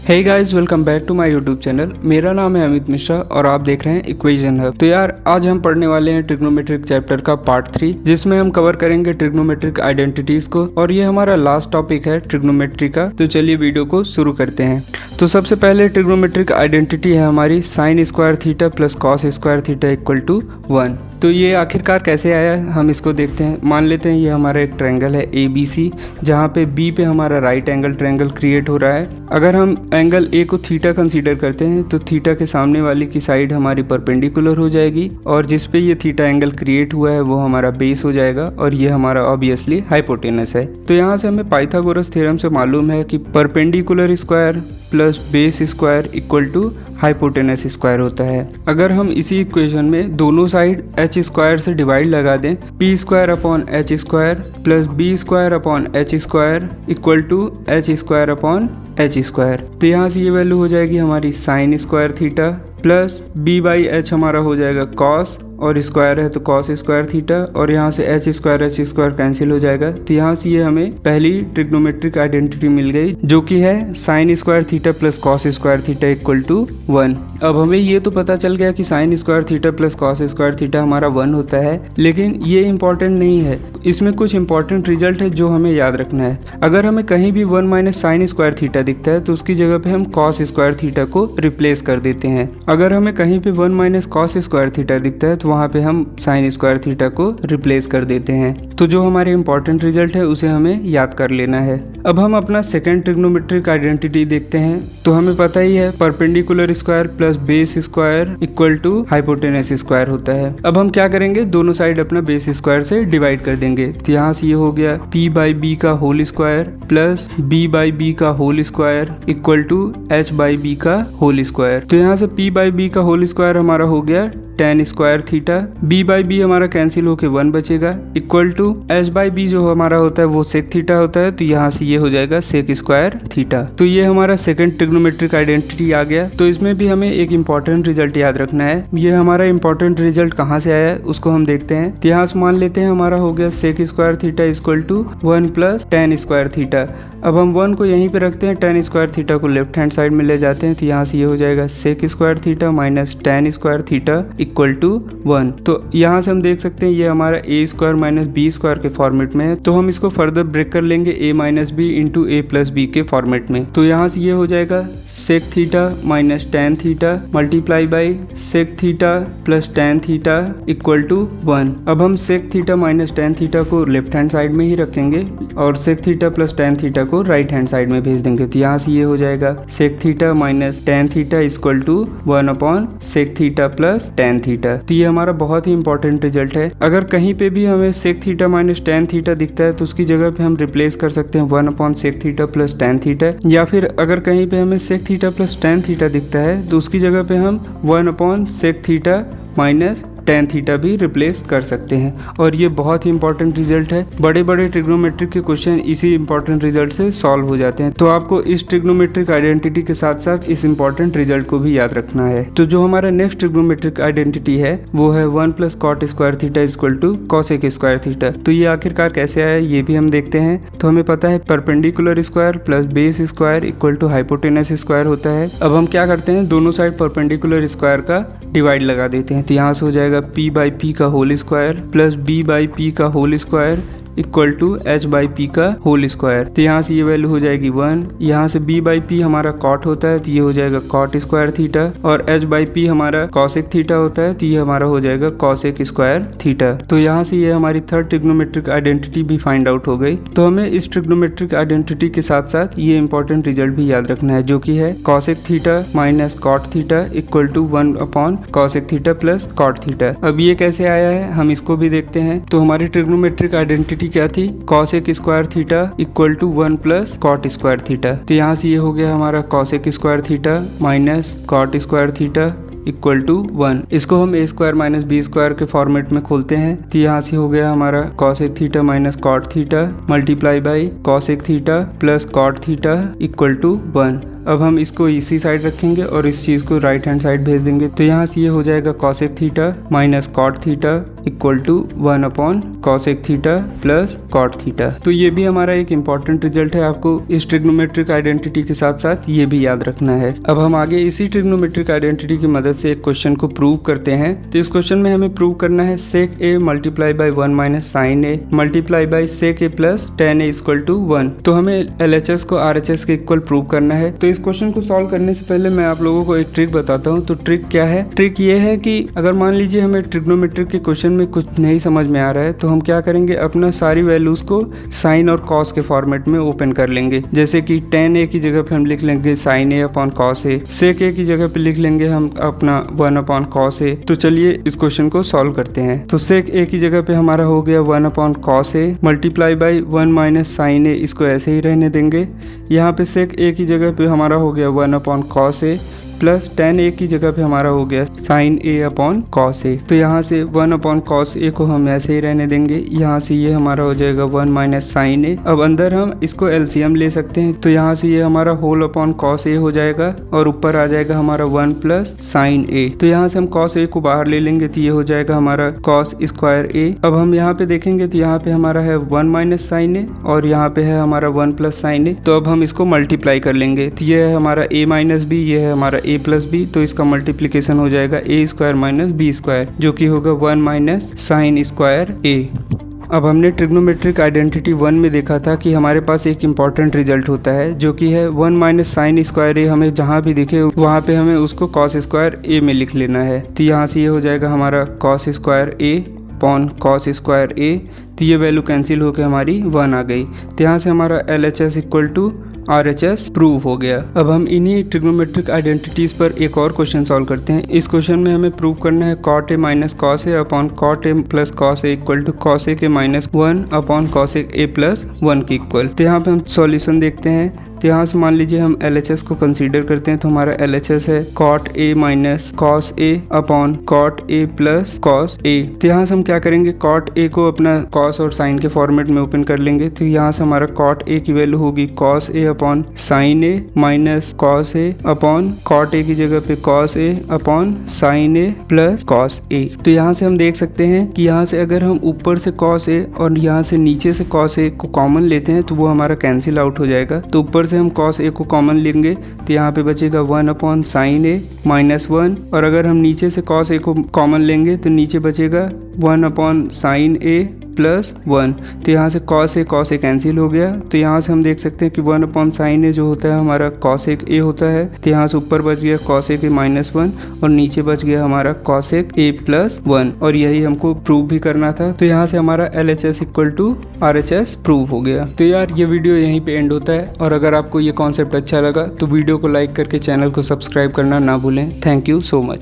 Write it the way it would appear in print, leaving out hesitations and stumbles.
Hey guys, welcome back to my YouTube channel. मेरा नाम है अमित मिश्रा और आप देख रहे हैं इक्वेशन हब। तो यार आज हम पढ़ने वाले हैं ट्रिग्नोमेट्रिक चैप्टर का पार्ट 3, जिसमें हम कवर करेंगे ट्रिग्नोमेट्रिक आइडेंटिटीज को, और ये हमारा लास्ट टॉपिक है ट्रिग्नोमेट्री का। तो चलिए वीडियो को शुरू करते हैं। तो सबसे पहले ट्रिग्नोमेट्रिक आइडेंटिटी है हमारी sine square theta plus cos square theta equal to 1। तो ये आखिरकार कैसे आया हम इसको देखते हैं। मान लेते हैं ये हमारा एक ट्रायंगल है ABC, जहाँ पे B पे हमारा राइट एंगल ट्रायंगल क्रिएट हो रहा है। अगर हम एंगल A को थीटा कंसीडर करते हैं तो थीटा के सामने वाली की साइड हमारी परपेंडिकुलर हो जाएगी, और जिस पे ये थीटा एंगल क्रिएट हुआ है वो हमारा बेस हो जाएगा, और ये हमारा ऑब्वियसली हाइपोटेनस है। तो यहाँ से हमें पाइथागोरस थ्योरम से मालूम है कि perpendicular square plus base square equal to hypotenuse square होता है। अगर हम इसी इक्वेशन में दोनों साइड एच स्क्वायर से डिवाइड लगा दें, P square upon H square plus B square upon H square equal to H square upon H square, तो यहाँ से ये वैल्यू हो जाएगी हमारी sine square theta plus B by H हमारा हो जाएगा कॉस, और स्क्वायर है तो कॉस स्क्वायर थीटा, और यहाँ से एच स्क्वायर कैंसिल हो जाएगा। तो यहाँ से ये हमें पहली ट्रिग्नोमेट्रिक आइडेंटिटी मिल गई, जो कि है sine square theta plus cos square theta equal to 1। अब हमें ये तो पता चल गया कि sine square theta plus cos square theta हमारा 1 होता है, लेकिन ये इंपॉर्टेंट नहीं है। इसमें कुछ इंपॉर्टेंट रिजल्ट है जो हमें याद रखना है। अगर हमें कहीं भी 1 माइनस साइन स्क्वायर थीटा दिखता है तो उसकी जगह पे हम कॉस स्क्वायर थीटा को रिप्लेस कर देते हैं। अगर हमें कहीं पे 1 माइनस कॉस स्क्वायर थीटा दिखता है तो वहाँ पे हम साइन स्क्वायर थीटा को रिप्लेस कर देते हैं। तो जो हमारे इंपॉर्टेंट रिजल्ट है उसे हमें याद कर लेना है। अब हम अपना सेकंड ट्रिग्नोमेट्रिक आइडेंटिटी देखते हैं। तो हमें पता ही है perpendicular square plus base square equal to hypotenuse square होता है। अब हम क्या करेंगे, दोनों साइड अपना बेस स्क्वायर से डिवाइड कर देंगे। तो यहाँ से ये हो गया p बाई बी का whole square plus b by B का whole square equal to h by B का होल स्क्वायर। तो यहाँ से p बाई बी का होल स्क्वायर हमारा हो गया tan square theta, b by B हमारा कैंसिल होके 1 बचेगा equal to h by B जो हमारा होता है वो सेक थीटा होता है, तो यहाँ से ये हो जाएगा सेक स्क्वायर थीटा। तो ये हमारा सेकंड ट्रिग्नोमेट्रिक आइडेंटिटी आ गया। तो इसमें भी हमें एक इंपॉर्टेंट रिजल्ट याद रखना है। ये हमारा इंपॉर्टेंट रिजल्ट कहाँ से आया है उसको हम देखते हैं। तो यहाँ से मान लेते हैं हमारा हो गया sec square theta equal to 1 प्लस tan स्क्वायर थीटा। अब हम 1 को यहीं पे रखते हैं, tan स्क्वायर थीटा को लेफ्ट हैंड साइड में ले जाते हैं, तो यहाँ से ये हो जाएगा sec square theta minus tan square theta equal to 1। तो यहाँ से हम देख सकते हैं ये हमारा a square minus B square के फॉर्मेट में है। तो हम इसको फर्दर ब्रेक कर लेंगे a minus B into A plus B के फॉर्मेट में। तो यहाँ से ये हो जाएगा sec theta minus tan theta multiply by sec theta plus tan theta equal to 1। अब हम sec theta minus tan theta को लेफ्ट हैंड साइड में ही रखेंगे और sec theta plus tan theta को राइट हैंड साइड में भेज देंगे। तो यहाँ से ये हो जाएगा sec theta minus tan theta equal to 1 upon sec theta plus tan theta. तो ये हमारा बहुत ही इंपॉर्टेंट रिजल्ट है। अगर कहीं पे भी हमें sec theta minus tan theta दिखता है तो उसकी जगह पे हम रिप्लेस कर सकते हैं 1 upon sec theta plus tan theta, या फिर अगर कहीं पे हमें sec theta plus tan theta दिखता है तो उसकी जगह पे हम 1 upon sec theta minus tan theta भी रिप्लेस कर सकते हैं। और ये बहुत ही इंपॉर्टेंट रिजल्ट है। बड़े बड़े ट्रिग्नोमेट्रिक के क्वेश्चन इसी इंपॉर्टेंट रिजल्ट से सॉल्व हो जाते हैं। तो आपको इस ट्रिग्नोमेट्रिक आइडेंटिटी के साथ साथ इस इंपॉर्टेंट रिजल्ट को भी याद रखना है। तो जो हमारा नेक्स्ट ट्रिग्नोमेट्रिक आइडेंटिटी है वो है 1 plus cot square theta equal to cosec square theta. तो ये आखिरकार कैसे आया ये भी हम देखते हैं। तो हमें पता है perpendicular square plus base square equal to hypotenuse square होता है। अब हम क्या करते हैं, दोनों साइड परपेंडिकुलर स्क्वायर का डिवाइड लगा देते हैं। तो यहाँ से हो जाएगा p बाई पी का whole square plus b by P का whole square equal to h by P का होल स्क्वायर। तो यहाँ से ये वैल्यू हो जाएगी 1। यहाँ से b बाई पी हमारा कॉट होता है तो ये हो जाएगा कॉट स्क्वायर थीटा, और h बाई पी हमारा कॉसेक थीटा होता है तो ये हमारा हो जाएगा कॉसेक स्क्वायर थीटा। तो यहाँ से ये हमारी थर्ड ट्रिग्नोमेट्रिक आइडेंटिटी भी फाइंड आउट हो गई। तो हमें इस ट्रिग्नोमेट्रिक आइडेंटिटी के साथ साथ ये इंपॉर्टेंट रिजल्ट भी याद रखना है, जो कि है cosec theta minus cot theta equal to 1 upon cosec theta plus cot theta. अब ये कैसे आया है हम इसको भी देखते हैं। तो हमारी ट्रिग्नोमेट्रिक आइडेंटिटी क्या थी, cosec square theta equal to 1 plus cot square theta. तो यहाँ से ये हो गया हमारा cosec square theta minus cot square theta equal to 1। इसको हम a square minus B square के फॉर्मेट में खोलते हैं। तो यहाँ से हो गया हमारा cosec theta minus cot theta multiply by cosec theta plus cot theta equal to 1। अब हम इसको इसी साइड रखेंगे और इस चीज को राइट हैंड साइड भेज देंगे। तो यहाँ से ये हो जाएगा cosec theta minus cot theta equal to 1 upon cosec theta plus cot theta. तो ये भी हमारा एक इम्पॉर्टेंट रिजल्ट है, आपको इस ट्रिग्नोमेट्रिक आइडेंटिटी के साथ साथ ये भी याद रखना है। अब हम आगे इसी ट्रिग्नोमेट्रिक आइडेंटिटी की मदद से एक क्वेश्चन को प्रूव करते हैं। तो इस क्वेश्चन में हमें प्रूव करना है sec A multiply by 1 minus sine A multiply by sec A plus tan A equal to 1। तो हमें LHS को RHS के इक्वल प्रूव करना है। तो इस क्वेश्चन को सॉल्व करने से पहले मैं आप लोगों को एक ट्रिक बताता हूँ। तो ट्रिक क्या है? ट्रिक ये है कि अगर मान लीजिए हमें ट्रिग्नोमेट्रिक के क्वेश्चन में कुछ नहीं समझ में आ रहा है तो हम क्या करेंगे, अपना सारी वैल्यूज को साइन और कॉस के फॉर्मेट में ओपन कर लेंगे। जैसे कि टेन ए की जगह पे हम लिख लेंगे साइन ए अपॉन कॉस ए, सेक ए की जगह पे लिख लेंगे हम अपना 1 अपॉन कॉस ए। तो चलिए इस क्वेश्चन को सॉल्व करते हैं। तो सेक ए की जगह पे हमारा हो गया 1 upon cos A multiply by 1 minus sine A, इसको ऐसे ही रहने देंगे। यहाँ पे सेक ए की जगह पे हमारा हो गया 1 upon cos A plus tan ए की जगह पे हमारा हो गया sign A upon cos A. तो यहाँ से 1 अपॉन कॉस ए को हम ऐसे ही रहने देंगे। यहाँ से ये हमारा हो जाएगा 1 माइनस साइन ए। अब अंदर हम इसको LCM ले सकते हैं। तो यहाँ से ये हमारा होल अपॉन कॉस ए हो जाएगा और ऊपर आ जाएगा हमारा 1 प्लस साइन ए। तो यहाँ से हम कॉस ए को बाहर ले लेंगे तो ये हो जाएगा हमारा कॉस स्क्वायर ए। अब हम यहाँ पे देखेंगे तो यहाँ पे हमारा है 1 माइनस साइन ए और यहाँ पे है हमारा 1 प्लस साइन ए। तो अब हम इसको मल्टीप्लाई कर लेंगे। तो ये है हमारा a माइनस बी, ये है हमारा a प्लस बी। तो इसका मल्टीप्लीकेशन हो जाएगा a square minus B square, जो कि होगा 1 माइनस साइन स्क्वायर a। अब हमने ट्रिग्नोमेट्रिक आइडेंटिटी 1 में देखा था कि हमारे पास एक इम्पॉर्टेंट रिजल्ट होता है जो कि है 1 माइनस साइन स्क्वायर ए। हमें जहाँ भी दिखे वहाँ पे हमें उसको कॉस स्क्वायर ए में लिख लेना है। तो यहाँ से ये हो जाएगा हमारा कॉस स्क्वायर ए अपॉन कॉस स्क्वायर ए। तो ये वैल्यू कैंसिल होकर हमारी 1 आ गई। तो यहाँ से हमारा LHS equal to RHS prove हो गया। अब हम इन्हीं ट्रिग्नोमेट्रिक आइडेंटिटीज पर एक और क्वेश्चन सॉल्व करते हैं। इस क्वेश्चन में हमें प्रूव करना है cot A minus cos A upon cot A plus cos A equal to cos A के minus 1 upon cos A plus 1 के इक्वल। तो यहाँ पे हम सॉल्यूशन देखते हैं। तो यहाँ से मान लीजिए हम LHS को कंसीडर करते हैं। तो हमारा LHS है cot A minus cos A upon cot A plus cos A. तो यहाँ से हम क्या करेंगे, कॉट ए को अपना कॉस और साइन के फॉर्मेट में ओपन कर लेंगे। तो यहाँ से हमारा कॉट ए की वैल्यू होगी cos A upon sine A minus cos A upon cot A की जगह पे cos A upon sine A plus cos A. तो यहाँ से हम देख सकते हैं कि यहाँ से अगर हम ऊपर से कॉस ए और यहाँ से नीचे से कॉस ए को कॉमन लेते हैं तो वो हमारा कैंसिल आउट हो जाएगा। तो ऊपर से हम कॉस ए को कॉमन लेंगे तो यहाँ पे बचेगा 1 अपॉन साइन ए माइनस 1, और अगर हम नीचे से कॉस ए को कॉमन लेंगे तो नीचे बचेगा 1 अपॉन साइन ए प्लस 1। तो यहाँ से कॉस ए कैंसिल हो गया। तो यहाँ से हम देख सकते हैं कि 1 अपॉन साइन ए जो होता है हमारा कॉस ए होता है। तो यहाँ से ऊपर बच गया कॉस ए के माइनस 1 और नीचे बच गया हमारा कॉस ए प्लस 1, और यही हमको प्रूव भी करना था। तो यहाँ से हमारा LHS equal to RHS prove हो गया। तो यार ये वीडियो यहीं पे एंड होता है, और अगर आपको ये कॉन्सेप्ट अच्छा लगा तो वीडियो को लाइक करके चैनल को सब्सक्राइब करना ना भूलें। Thank you so much.